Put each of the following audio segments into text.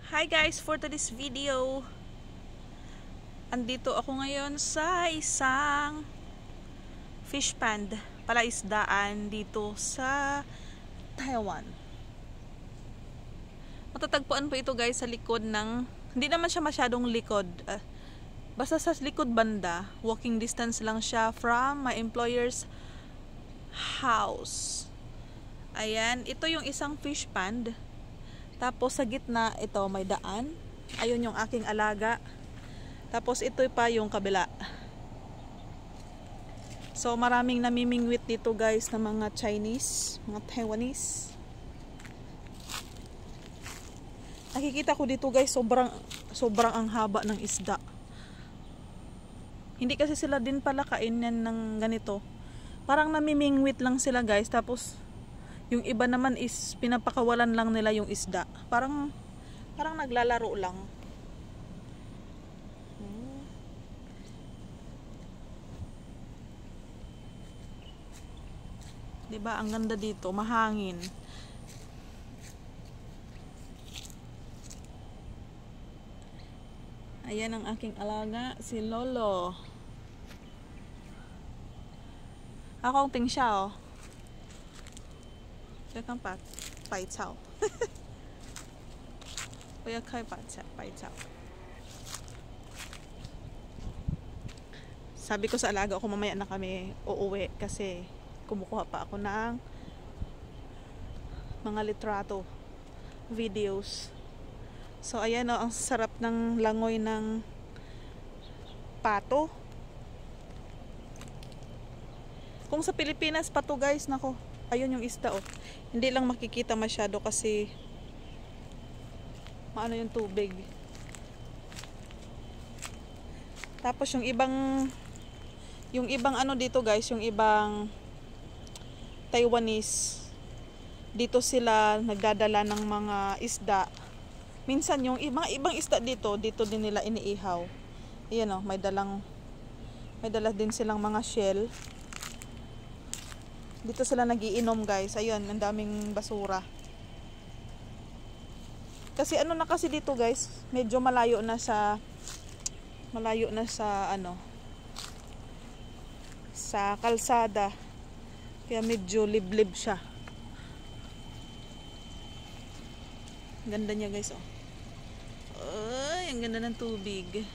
Hi guys, for today's video, andito ako ngayon sa isang fish pond, palaisdaan dito sa Taiwan. Matatagpuan po ito guys sa likod ng, hindi naman siya masyadong likod, basta sa likod banda, walking distance lang siya from my employer's house. Ayan, ito yung isang fish pond. Tapos sa gitna, ito may daan. Ayun yung aking alaga. Tapos ito pa yung kabila. So maraming namimingwit dito guys na mga Chinese, mga Taiwanese. Nakikita ko dito guys, sobrang ang haba ng isda. Hindi kasi sila din pala kainan ng ganito. Parang namimingwit lang sila guys. Tapos yung iba naman is pinapakawalan lang nila yung isda. Parang naglalaro lang. Diba? Ang ganda dito. Mahangin. Ayan ang aking alaga. Si Lolo. Ako ang ping siya oh. 这看百草我要开百草 sabi ko sa alaga ko mamaya na kami uuwi kasi kumukuha pa ako ng mga litrato videos. So ayan o, ang sarap ng langoy ng pato. Kung sa Pilipinas pato guys, nako, ayun yung isda oh. Hindi lang makikita masyado kasi maano yung tubig. Tapos yung ibang ano dito guys, yung ibang Taiwanese, dito sila nagdadala ng mga isda. Minsan yung mga ibang isda dito din nila iniihaw. Ayan oh, may dala din silang mga shell. Dito sila nagiinom guys. Ayun, ang daming basura. Kasi ano na kasi dito guys, medyo malayo na sa ano, sa kalsada. Kaya medyo liblib siya. Ganda niya guys oh. Ay, ang ganda ng tubig.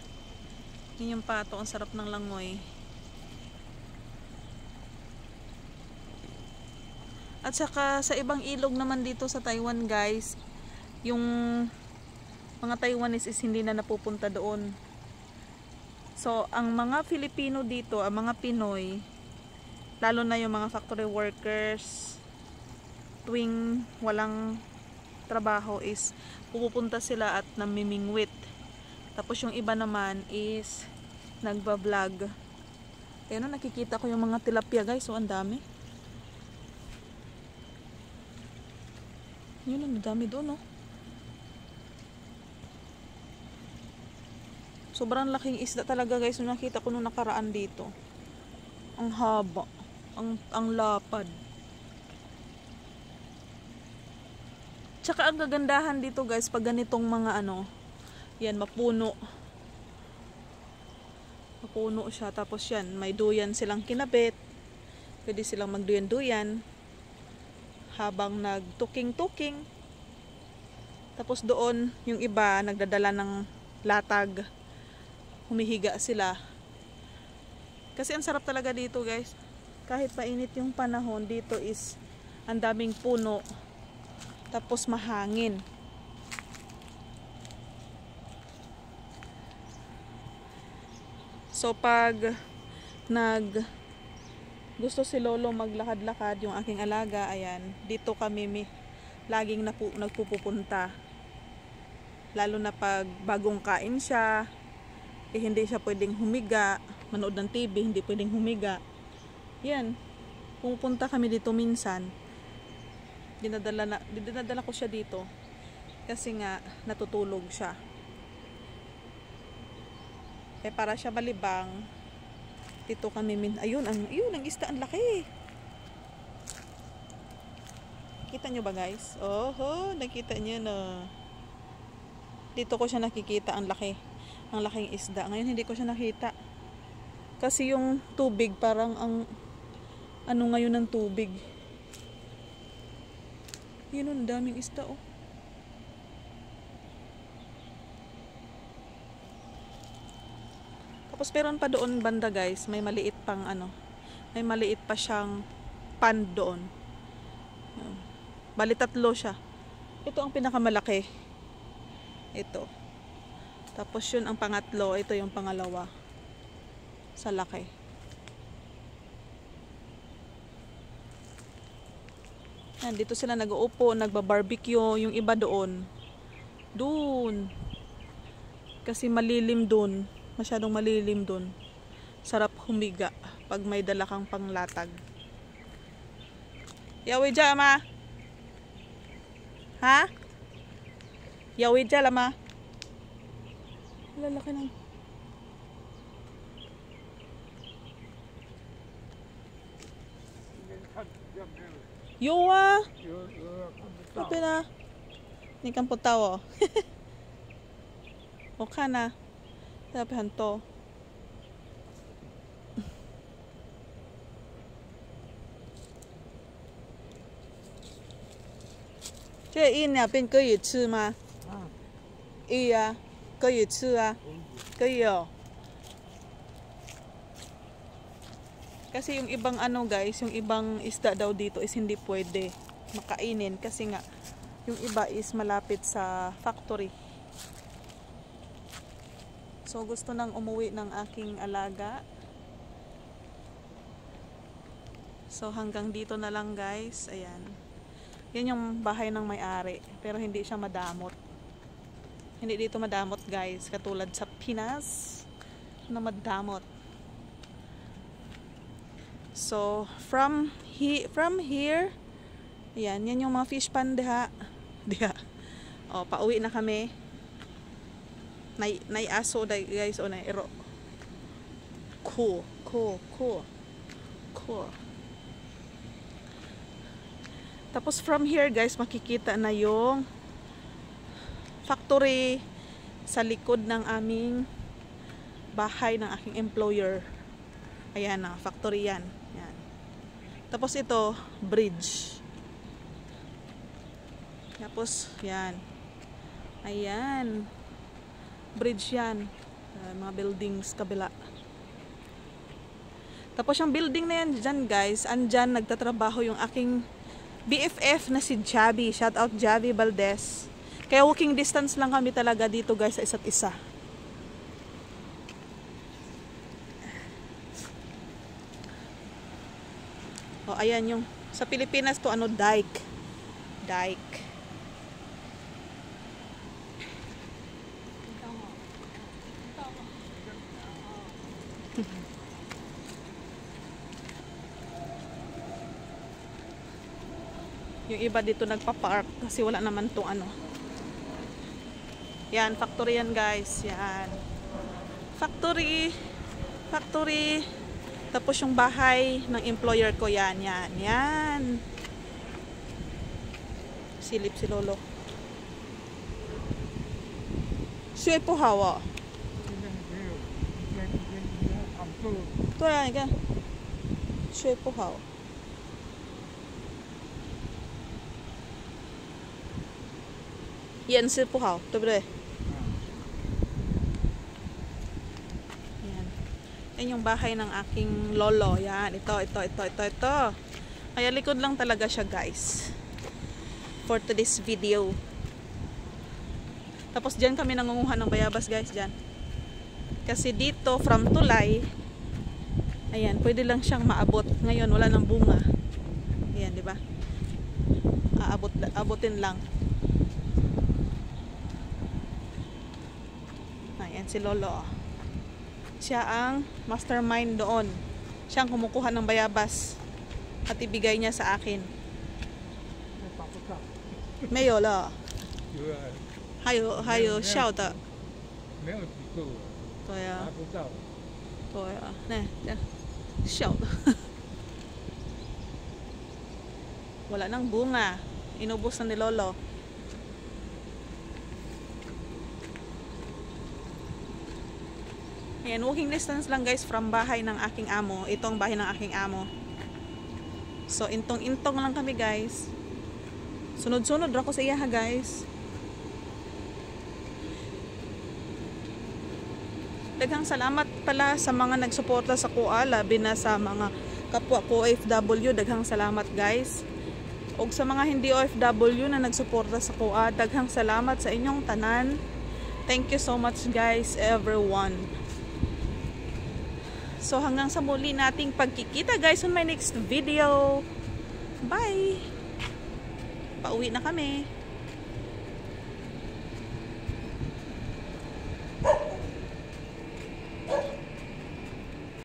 Yun yung pato, ang sarap ng langoy. At saka sa ibang ilog naman dito sa Taiwan guys, yung mga Taiwanese is hindi na napupunta doon. So ang mga Filipino dito, ang mga Pinoy, lalo na yung mga factory workers, tuwing walang trabaho is pupunta sila at namimingwit. Tapos yung iba naman is nagba-vlog. Ayun, nakikita ko yung mga tilapia guys, so ang dami. Yun, ang dami doon, oh. Sobrang laking isda talaga, guys. Nung nakita ko nung nakaraan dito. Ang haba. Ang lapad. Tsaka ang gagandahan dito, guys, pag ganitong mga ano, yan, mapuno. Mapuno siya. Tapos yan, may duyan silang kinabit. Pwede silang magduyan-duyan habang nagtuking-tuking. Tapos doon yung iba nagdadala ng latag, humihiga sila kasi ang sarap talaga dito guys. Kahit mainit yung panahon, dito is ang daming puno, tapos mahangin. So pag gusto si Lolo maglakad-lakad, yung aking alaga, ayan, dito kami laging nagpupunta. Lalo na pag bagong kain siya, hindi siya pwedeng humiga, manood ng TV, hindi pwedeng humiga. Yan, pupunta kami dito minsan. Dinadala ko siya dito kasi nga natutulog siya. Para siya malibang, dito kami ayun ang isda, ang laki. Kita nyo ba guys? Oho, nakita nyo na. Dito ko siya nakikita, ang laki. Ang laking isda. Ngayon hindi ko siya nakita. Kasi yung tubig parang ang ano ngayon ng tubig. Yun, ang daming isda oh. Tapos meron pa doon banda guys, may maliit pang ano. May maliit pa siyang pond doon. Bali 3 siya. Ito ang pinakamalaki. Ito. Tapos yun ang pangatlo, ito yung pangalawa. Sa laki. Yan, dito sila nag-uupo, nagba-barbecue, yung iba doon. Doon. Kasi malilim doon. Masyadong malilim doon. Sarap humiga pag may dala kang panglatag. Yawi dyan, ma. Ha? Yawi dyan, ma. Lalaki ng... Yuwa! Sabi na. Ni kang putaw, oh. Okay na. Sabi hanto.这鱼那边可以吃吗？鱼啊，可以吃啊，可以哦。Kasi yung ibang ano guys, yung ibang isda daw dito is hindi pwede makainin kasi nga yung iba is malapit sa factory. So gusto nang umuwi ng aking alaga. So hanggang dito na lang guys, ayan. Yan yung bahay ng may-ari, pero hindi siya madamot. Hindi dito madamot guys, katulad sa Pinas na madamot. So, from here, ayan, yan yung mga fish pond diha. Diha. O, pauwi na kami. Nay aso guys, o nay ero. Cool. Tapos from here guys, makikita na yung factory sa likod ng aming bahay ng aking employer. Ayan na, factory yan. Yan. Tapos ito, bridge. Tapos, yan. Ayan. Bridge yan. Mga buildings kabila. Tapos yung building na yan dyan guys, andyan nagtatrabaho yung aking BFF na si Javi. Shout out Javi Valdez. Kaya walking distance lang kami talaga dito guys sa isa't isa. O ayan yung sa Pilipinas to ano, dike. Dike. Yung iba dito nagpa-park kasi wala naman tong ano. Yan, factory yan guys. Yan. Factory. Factory. Tapos yung bahay ng employer ko yan. Yan. Yan. Silip si Lolo. Sui po hawa. Ito yan. Ika. Sui po hawa. Yan si po hawa. Ito ba? Yan yung bahay ng aking lolo. Yan, ito. Kaya likod lang talaga siya guys. For today's video. Tapos dyan kami nangunguha ng bayabas guys, dyan. Kasi dito, from Tulay, ayan, pwede lang siyang maabot. Ngayon, wala nang bunga. Ayan, di ba? Abutin lang. Ayan, si lolo. Siya ang mastermind doon. Siya ang kumukuha ng bayabas at ibigay niya sa akin. Mayo la. Hayo xiao de. Toya. Toya. Ne, xiao de. Wala nang bunga. Inubos na ni lolo. Ayan, walking distance lang guys from bahay ng aking amo. Itong bahay ng aking amo. So, intong-intong lang kami guys. Sunod-sunod ra ko sa iya ha guys. Daghang salamat pala sa mga nagsuporta sa kuha, labi na sa mga kapwa ko OFW. Daghang salamat guys. O sa mga hindi OFW na nagsuporta sa kuha, daghang salamat sa inyong tanan. Thank you so much guys, everyone. So hanggang sa muli nating pagkikita guys on my next video. Bye! Pauwi na kami.